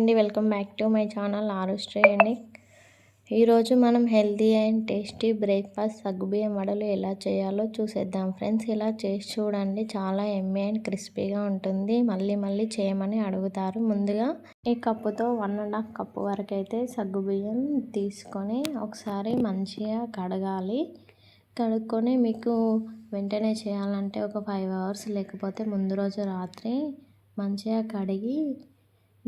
అండి, welcome back to my channel Arushri అండి. ఈరోజు మనం హెల్తీ అండ్ టేస్టీ బ్రేక్ఫాస్ట్ సగ్గుబియ్యం వడలు ఎలా చేయాలో చూసేద్దాం ఫ్రెండ్స్. ఇలా చేసి చూడండి, చాలా ఎమ్మీ అండ్ క్రిస్పీగా ఉంటుంది. మళ్ళీ చేయమని అడుగుతారు. ముందుగా ఈ కప్పుతో 1.5 కప్పు వరకు అయితే సగ్గుబియ్యం తీసుకొని ఒకసారి మంచిగా కడగాలి. కడుక్కొని మీకు వెంటనే చేయాలంటే ఒక 5 అవర్స్ లేకపోతే ముందు రోజు రాత్రి మంచిగా కడిగి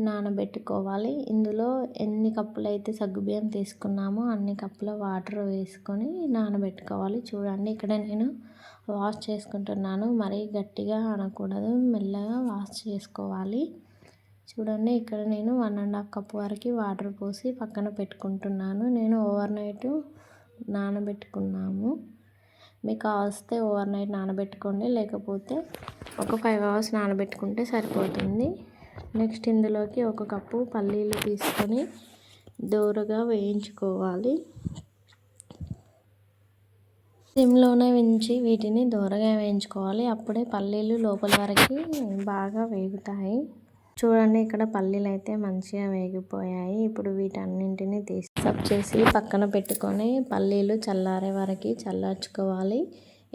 నానబెట్టుకోవాలి. ఇందులో ఎన్ని కప్పులు అయితే సగ్గుబియ్యం తీసుకున్నామో అన్ని కప్పుల వాటర్ వేసుకొని నానబెట్టుకోవాలి. చూడండి, ఇక్కడ నేను వాష్ చేసుకుంటున్నాను. మరీ గట్టిగా అనకూడదు, మెల్లగా వాష్ చేసుకోవాలి. చూడండి, ఇక్కడ నేను 1.5 కప్పు వరకు వాటర్ పోసి పక్కన పెట్టుకుంటున్నాను. నేను ఓవర్ నైట్ నానబెట్టుకున్నాము. మీకు కావస్తే ఓవర్ నైట్ నానబెట్టుకోండి, లేకపోతే ఒక 5 అవర్స్ నానబెట్టుకుంటే సరిపోతుంది. నెక్స్ట్ ఇందులోకి 1 కప్పు పల్లీలు తీసుకొని దోరగా వేయించుకోవాలి. సిమ్లోనే ఉంచి వీటిని దోరగా వేయించుకోవాలి. అప్పుడే పల్లీలు లోపల వరకు బాగా వేగుతాయి. చూడండి, ఇక్కడ పల్లీలు అయితే మంచిగా వేగిపోయాయి. ఇప్పుడు వీటన్నింటినీ తీసి సబ్ చేసి పక్కన పెట్టుకొని పల్లీలు చల్లారే వరకు చల్లార్చుకోవాలి.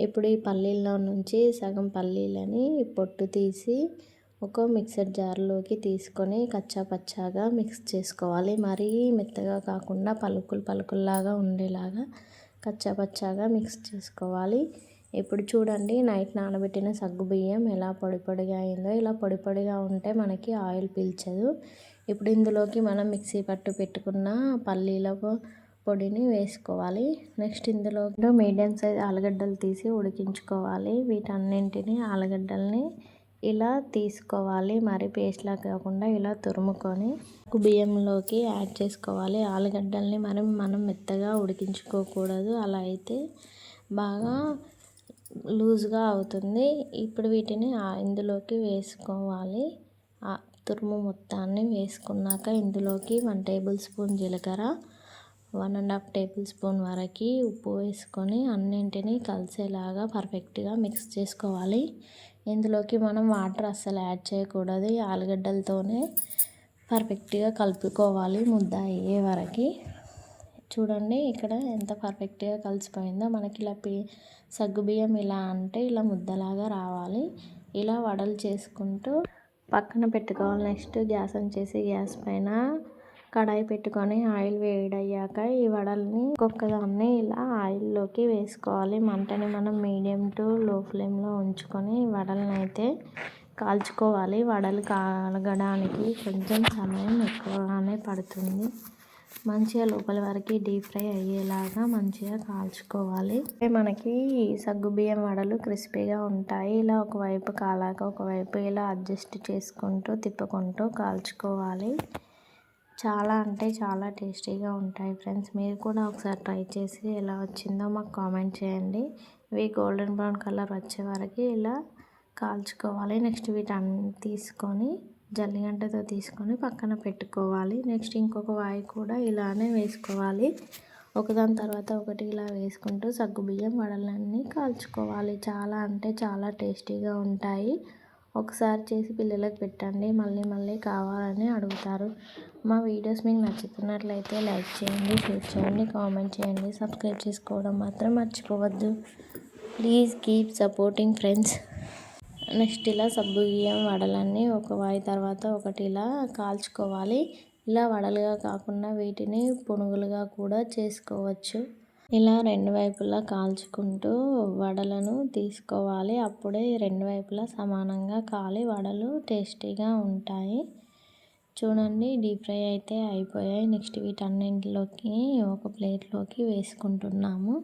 ఇప్పుడు ఈ పల్లీల్లో నుంచి సగం పల్లీలని పొట్టు తీసి ఒక మిక్సర్ జార్లోకి తీసుకొని కచ్చాపచ్చాగా మిక్స్ చేసుకోవాలి. మరీ మెత్తగా కాకుండా పలుకుల్లాగా ఉండేలాగా కచ్చాపచ్చాగా మిక్స్ చేసుకోవాలి. ఇప్పుడు చూడండి, నైట్ నానబెట్టిన సగ్గుబియ్యం ఎలా పొడిగా అయిందో. ఇలా పొడిగా ఉంటే మనకి ఆయిల్ పీల్చదు. ఇప్పుడు ఇందులోకి మనం మిక్సీ పట్టు పెట్టుకున్న పల్లీల పొడిని వేసుకోవాలి. నెక్స్ట్ ఇందులో మీడియం సైజ్ ఆలుగడ్డలు తీసి ఉడికించుకోవాలి. వీటన్నింటినీ ఆలుగడ్డల్ని ఇలా తీసుకోవాలి. మరి పేస్ట్లా కాకుండా ఇలా తురుముకొని బియ్యంలోకి యాడ్ చేసుకోవాలి. ఆలుగడ్డల్ని మనం మెత్తగా ఉడికించుకోకూడదు, అలా అయితే బాగా లూజ్గా అవుతుంది. ఇప్పుడు వీటిని ఇందులోకి వేసుకోవాలి. తురుము మొత్తాన్ని వేసుకున్నాక ఇందులోకి 1 టేబుల్ స్పూన్ జీలకర్ర, 1.5 టేబుల్ స్పూన్ వరకు ఉప్పు వేసుకొని అన్నింటినీ కలిసేలాగా పర్ఫెక్ట్గా మిక్స్ చేసుకోవాలి. ఇందులోకి మనం వాటర్ అస్సలు యాడ్ చేయకూడదు. ఆలుగడ్డలతోనే పర్ఫెక్ట్గా కలుపుకోవాలి ముద్ద అయ్యే వరకు. చూడండి, ఇక్కడ ఎంత పర్ఫెక్ట్గా కలిసిపోయిందో. మనకి ఇలా సగ్గుబియ్యం ఇలా అంటే ఇలా ముద్దలాగా రావాలి. ఇలా వడలు చేసుకుంటూ పక్కన పెట్టుకోవాలి. నెక్స్ట్ గ్యాస్ ఆన్ చేసి గ్యాస్ పైన కడాయి పెట్టుకొని ఆయిల్ వేడయ్యాక ఈ వడల్ని ఒక్కొక్కదాన్ని ఇలా ఆయిల్లోకి వేసుకోవాలి. మంటని మనం మీడియం టు లో ఫ్లేమ్లో ఉంచుకొని వడలను అయితే కాల్చుకోవాలి. వడలు కాలగడానికి కొంచెం సమయం ఎక్కువగానే పడుతుంది. మంచిగా లోపల వరకు డీప్ ఫ్రై అయ్యేలాగా మంచిగా కాల్చుకోవాలి. మనకి సగ్గుబియ్యం వడలు క్రిస్పీగా ఉంటాయి. ఇలా ఒకవైపు కాలాక ఒకవైపు ఇలా అడ్జస్ట్ చేసుకుంటూ తిప్పుకుంటూ కాల్చుకోవాలి. చాలా అంటే చాలా టేస్టీగా ఉంటాయి ఫ్రెండ్స్. మీరు కూడా ఒకసారి ట్రై చేసి ఎలా వచ్చిందో మాకు కామెంట్ చేయండి. ఇవి గోల్డెన్ బ్రౌన్ కలర్ వచ్చే వరకు ఇలా కాల్చుకోవాలి. నెక్స్ట్ వీటన్ని తీసుకొని జల్లిగంటతో తీసుకొని పక్కన పెట్టుకోవాలి. నెక్స్ట్ ఇంకొక వాయి కూడా ఇలానే వేసుకోవాలి. ఒకదాని తర్వాత ఒకటి ఇలా వేసుకుంటూ సగ్గుబియ్యం వడలన్నీ కాల్చుకోవాలి. చాలా అంటే చాలా టేస్టీగా ఉంటాయి. ఒకసారి చేసి పిల్లలకు పెట్టండి, మళ్ళీ కావాలని అడుగుతారు. మా వీడియోస్ మీకు నచ్చుతున్నట్లయితే లైక్ చేయండి, షేర్ చేయండి, కామెంట్ చేయండి. సబ్స్క్రైబ్ చేసుకోవడం మాత్రం మర్చిపోవద్దు. Please keep supporting friends. Next ఇలా సగ్గుబియ్యం వడలన్నీ ఒక వాయి తర్వాత ఒకటి ఇలా కాల్చుకోవాలి. ఇలా వడలుగా కాకుండా వీటిని పునుగులుగా కూడా చేసుకోవచ్చు. ఇలా 2 వైపులా కాల్చుకుంటూ వడలను తీసుకోవాలి. అప్పుడే 2 వైపులా సమానంగా కాలి వడలు టేస్టీగా ఉంటాయి. చూడండి, డీప్ ఫ్రై అయితే అయిపోయాయి. నెక్స్ట్ వీటన్నింటిలోకి ఒక ప్లేట్లోకి వేసుకుంటున్నాము.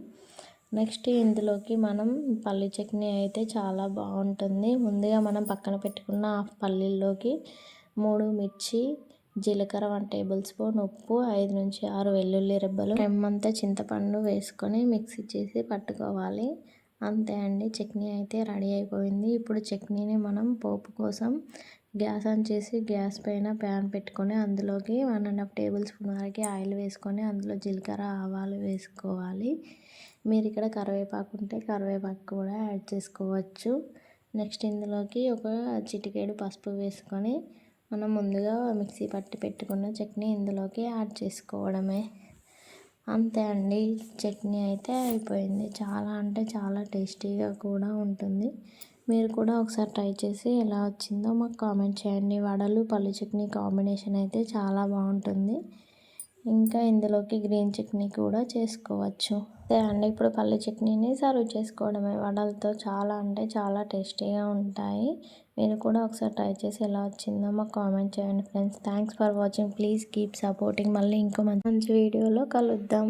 నెక్స్ట్ ఇందులోకి మనం పల్లి చట్నీ అయితే చాలా బాగుంటుంది. ముందుగా మనం పక్కన పెట్టుకున్న పల్లీల్లోకి 3 మిర్చి, జీలకర్ర, 1 టేబుల్ స్పూన్ ఉప్పు, 5 నుంచి 6 వెల్లుల్లి రెబ్బలు, రెమ్మంత చింతపండు వేసుకొని మిక్సీ చేసి పట్టుకోవాలి. అంతే అండి, చట్నీ అయితే రెడీ అయిపోయింది. ఇప్పుడు చట్నీని మనం పోపు కోసం గ్యాస్ ఆన్ చేసి గ్యాస్ పైన ప్యాన్ పెట్టుకొని అందులోకి 1.5 టేబుల్ స్పూన్ వరకు ఆయిల్ వేసుకొని అందులో జీలకర్ర, ఆవాలు వేసుకోవాలి. మీరు ఇక్కడ కరివేపాకు ఉంటే కరివేపాకు కూడా యాడ్ చేసుకోవచ్చు. నెక్స్ట్ ఇందులోకి ఒక చిటికెడు పసుపు వేసుకొని మనం ముందుగా మిక్సీ పట్టి పెట్టుకున్న చట్నీ ఇందులోకి యాడ్ చేసుకోవడమే. అంతే అండి, చట్నీ అయితే అయిపోయింది. చాలా అంటే చాలా టేస్టీగా కూడా ఉంటుంది. మీరు కూడా ఒకసారి ట్రై చేసి ఎలా వచ్చిందో మాకు కామెంట్ చేయండి. వడలు పల్లి చట్నీ కాంబినేషన్ అయితే చాలా బాగుంటుంది. ఇంకా ఇందులోకి గ్రీన్ చట్నీ కూడా చేసుకోవచ్చు. అంతే అండి, ఇప్పుడు పల్లి చట్నీని సర్వ్ చేసుకోవడమే. వడలతో చాలా అంటే చాలా టేస్టీగా ఉంటాయి. మీరు కూడా ఒకసారి ట్రై చేసి ఎలా వచ్చిందో మాకు కామెంట్ చేయండి friends. Thanks for watching. Please keep supporting. మళ్ళీ ఇంకో మంచి వీడియోలో కలుద్దాం.